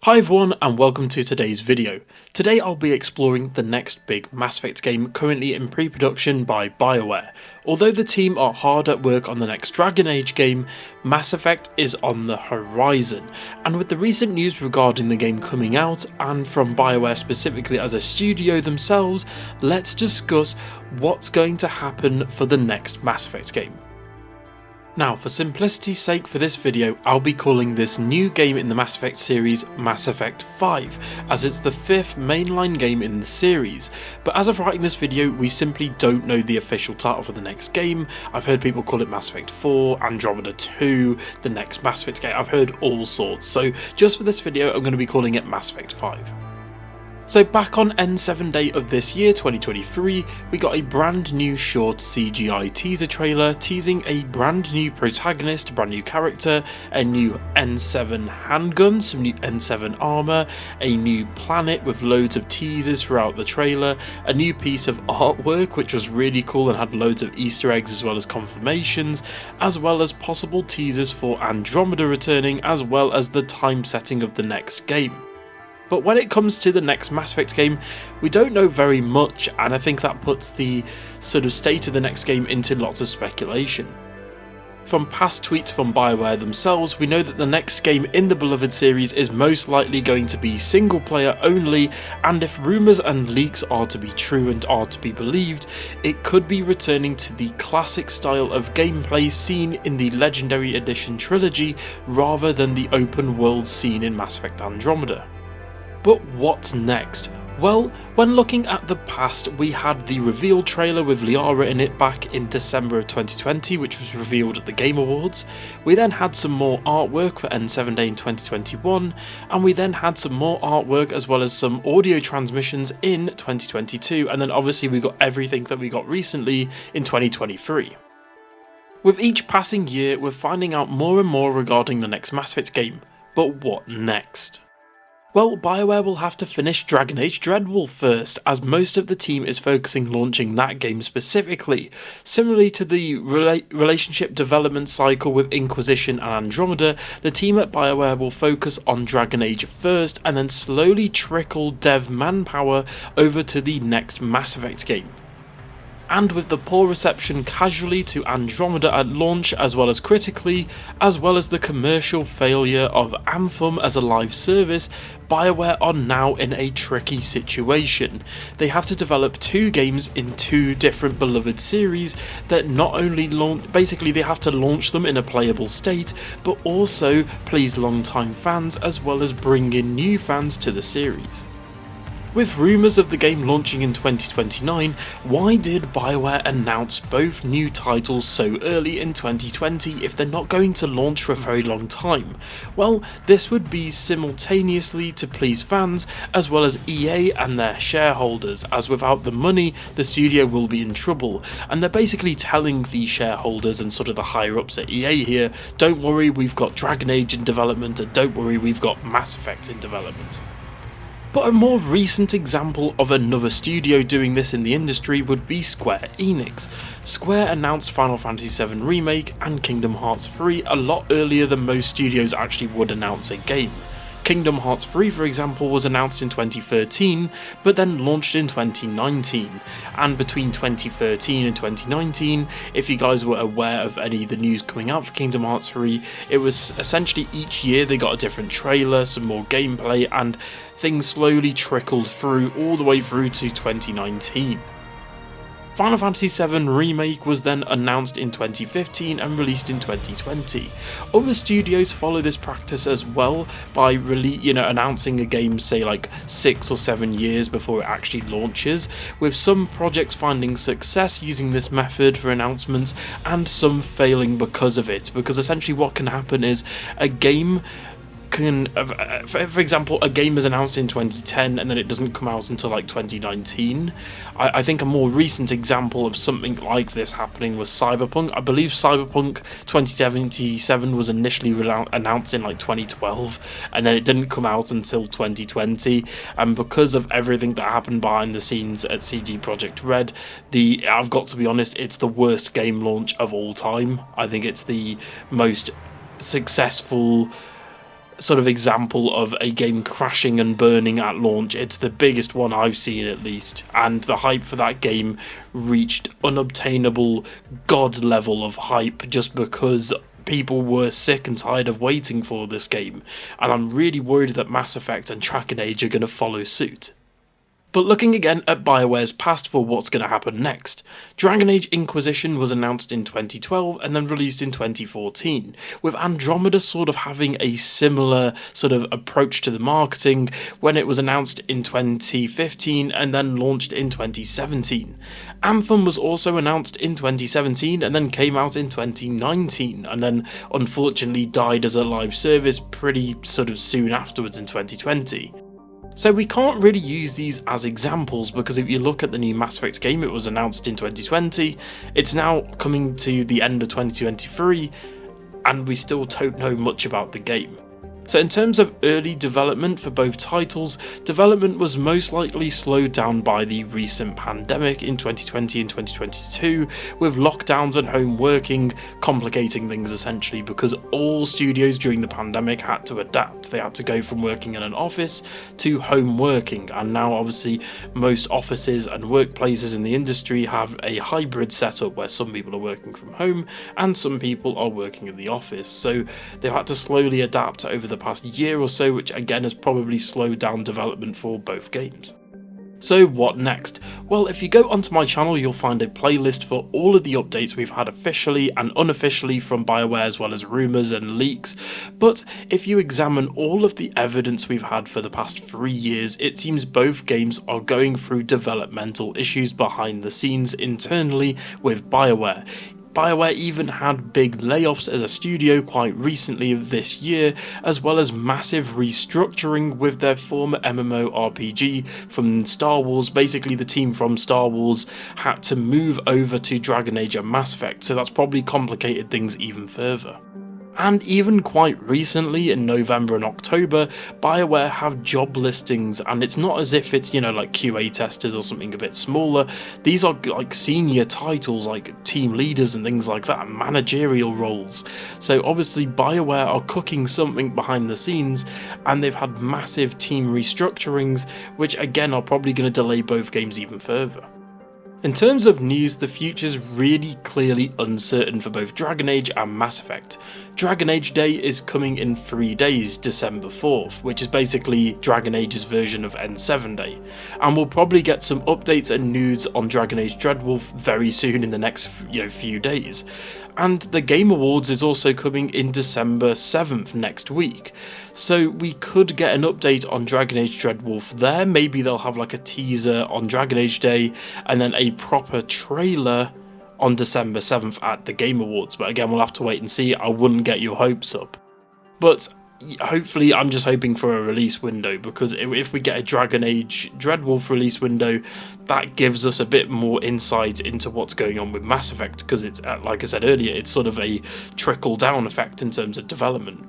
Hi everyone and welcome to today's video. Today I'll be exploring the next big Mass Effect game currently in pre-production by BioWare. Although the team are hard at work on the next Dragon Age game, Mass Effect is on the horizon. And with the recent news regarding the game coming out, and from BioWare specifically as a studio themselves, let's discuss what's going to happen for the next Mass Effect game. Now, for simplicity's sake for this video, I'll be calling this new game in the Mass Effect series Mass Effect 5, as it's the fifth mainline game in the series. But as of writing this video, we simply don't know the official title for the next game. I've heard people call it Mass Effect 4, Andromeda 2, the next Mass Effect game. I've heard all sorts, so just for this video, I'm going to be calling it Mass Effect 5. So back on N7 Day of this year, 2023, we got a brand new short CGI teaser trailer teasing a brand new protagonist, a brand new character, a new N7 handgun, some new N7 armour, a new planet with loads of teasers throughout the trailer, a new piece of artwork which was really cool and had loads of Easter eggs as well as confirmations, as well as possible teasers for Andromeda returning, as well as the time setting of the next game. But when it comes to the next Mass Effect game, we don't know very much, and I think that puts the sort of state of the next game into lots of speculation. From past tweets from BioWare themselves, we know that the next game in the beloved series is most likely going to be single player only, and if rumours and leaks are to be true and are to be believed, it could be returning to the classic style of gameplay seen in the Legendary Edition trilogy rather than the open world seen in Mass Effect Andromeda. But what's next? Well, when looking at the past, we had the reveal trailer with Liara in it back in December of 2020, which was revealed at the Game Awards. We then had some more artwork for N7 Day in 2021, and we then had some more artwork as well as some audio transmissions in 2022, and then obviously we got everything that we got recently in 2023. With each passing year, we're finding out more and more regarding the next Mass Effect game, but what next? Well, BioWare will have to finish Dragon Age Dreadwolf first, as most of the team is focusing launching that game specifically. Similarly to the relationship development cycle with Inquisition and Andromeda, the team at BioWare will focus on Dragon Age first and then slowly trickle dev manpower over to the next Mass Effect game. And with the poor reception casually to Andromeda at launch as well as critically, as well as the commercial failure of Anthem as a live service, BioWare are now in a tricky situation. They have to develop two games in two different beloved series that not only basically they have to launch them in a playable state, but also please long-time fans as well as bring in new fans to the series. With rumours of the game launching in 2029, why did BioWare announce both new titles so early in 2020 if they're not going to launch for a very long time? Well, this would be simultaneously to please fans as well as EA and their shareholders, as without the money the studio will be in trouble, and they're basically telling the shareholders and sort of the higher ups at EA here, don't worry, we've got Dragon Age in development, and don't worry, we've got Mass Effect in development. But a more recent example of another studio doing this in the industry would be Square Enix. Square announced Final Fantasy VII Remake and Kingdom Hearts 3 a lot earlier than most studios actually would announce a game. Kingdom Hearts 3, for example, was announced in 2013, but then launched in 2019. And between 2013 and 2019, if you guys were aware of any of the news coming out for Kingdom Hearts 3, it was essentially each year they got a different trailer, some more gameplay, and things slowly trickled through all the way through to 2019. Final Fantasy VII Remake was then announced in 2015 and released in 2020. Other studios follow this practice as well by announcing a game, say like 6 or 7 years before it actually launches, with some projects finding success using this method for announcements and some failing because of it, because essentially what can happen is a game for example, a game is announced in 2010 and then it doesn't come out until like 2019. I think a more recent example of something like this happening was Cyberpunk. I believe Cyberpunk 2077 was initially announced in like 2012 and then it didn't come out until 2020, and because of everything that happened behind the scenes at CD Projekt Red, I've got to be honest, it's the worst game launch of all time. I think it's the most successful sort of example of a game crashing and burning at launch. It's the biggest one I've seen, at least, and the hype for that game reached unobtainable god level of hype just because people were sick and tired of waiting for this game, and I'm really worried that Mass Effect and Dragon Age are going to follow suit. But looking again at BioWare's past for what's going to happen next, Dragon Age Inquisition was announced in 2012 and then released in 2014, with Andromeda sort of having a similar sort of approach to the marketing when it was announced in 2015 and then launched in 2017. Anthem was also announced in 2017 and then came out in 2019 and then unfortunately died as a live service pretty sort of soon afterwards in 2020. So we can't really use these as examples because if you look at the new Mass Effect game, it was announced in 2020, it's now coming to the end of 2023, and we still don't know much about the game. So in terms of early development for both titles, development was most likely slowed down by the recent pandemic in 2020 and 2022, with lockdowns and home working complicating things essentially because all studios during the pandemic had to adapt. They had to go from working in an office to home working, and now obviously most offices and workplaces in the industry have a hybrid setup where some people are working from home and some people are working in the office. So they've had to slowly adapt over the past year or so, which again has probably slowed down development for both games. So what next? Well, if you go onto my channel, you'll find a playlist for all of the updates we've had officially and unofficially from BioWare, as well as rumours and leaks. But if you examine all of the evidence we've had for the past 3 years, it seems both games are going through developmental issues behind the scenes internally with BioWare. BioWare even had big layoffs as a studio quite recently of this year, as well as massive restructuring with their former MMORPG from Star Wars. Basically, the team from Star Wars had to move over to Dragon Age and Mass Effect, so that's probably complicated things even further. And even quite recently, in November and October, BioWare have job listings, and it's not as if it's, like QA testers or something a bit smaller. These are like senior titles, like team leaders and things like that, managerial roles. So obviously BioWare are cooking something behind the scenes, and they've had massive team restructurings, which again are probably going to delay both games even further. In terms of news, the future's really clearly uncertain for both Dragon Age and Mass Effect. Dragon Age Day is coming in 3 days, December 4th, which is basically Dragon Age's version of N7 Day, and we'll probably get some updates and news on Dragon Age Dreadwolf very soon in the next few days. And the Game Awards is also coming in December 7th next week, so we could get an update on Dragon Age Dreadwolf there. Maybe they'll have like a teaser on Dragon Age Day and then a proper trailer on December 7th at the Game Awards, but again we'll have to wait and see. I wouldn't get your hopes up, but hopefully I'm just hoping for a release window, because if we get a Dragon Age Dreadwolf release window, that gives us a bit more insight into what's going on with Mass Effect, because it's, like I said earlier, it's sort of a trickle down effect in terms of development.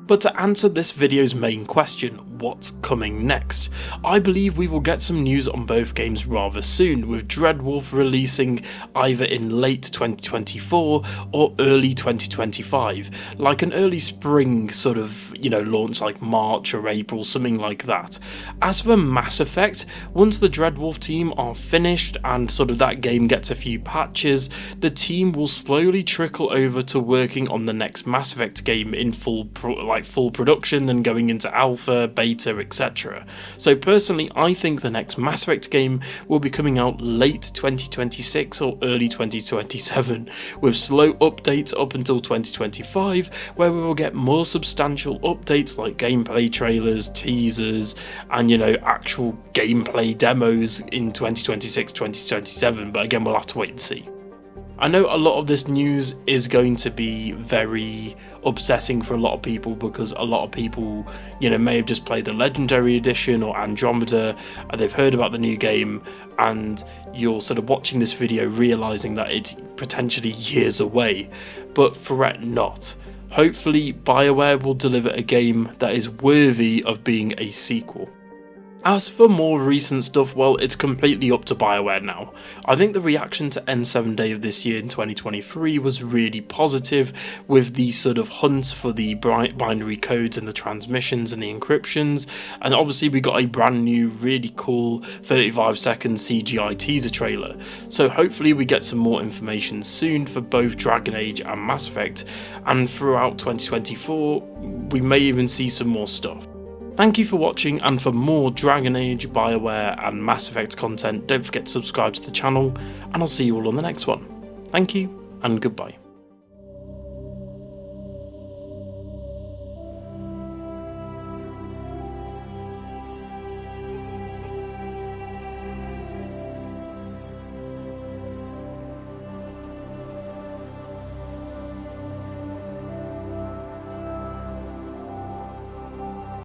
But to answer this video's main question, what's coming next? I believe we will get some news on both games rather soon, with Dreadwolf releasing either in late 2024 or early 2025, like an early spring sort of, launch like March or April, something like that. As for Mass Effect, once the Dreadwolf team are finished and sort of that game gets a few patches, the team will slowly trickle over to working on the next Mass Effect game in full production and going into alpha, beta, etc. So personally, I think the next Mass Effect game will be coming out late 2026 or early 2027, with slow updates up until 2025, where we will get more substantial updates like gameplay trailers, teasers, and actual gameplay demos in 2026, 2027, but again we'll have to wait and see. I know a lot of this news is going to be very upsetting for a lot of people, because a lot of people, may have just played the Legendary Edition or Andromeda, and they've heard about the new game, and you're sort of watching this video realising that it's potentially years away, but fret not. Hopefully BioWare will deliver a game that is worthy of being a sequel. As for more recent stuff, well, it's completely up to BioWare now. I think the reaction to N7 Day of this year in 2023 was really positive, with the sort of hunt for the binary codes and the transmissions and the encryptions, and obviously we got a brand new, really cool 35-second CGI teaser trailer, so hopefully we get some more information soon for both Dragon Age and Mass Effect, and throughout 2024 we may even see some more stuff. Thank you for watching, and for more Dragon Age, BioWare and Mass Effect content, don't forget to subscribe to the channel, and I'll see you all on the next one. Thank you, and goodbye.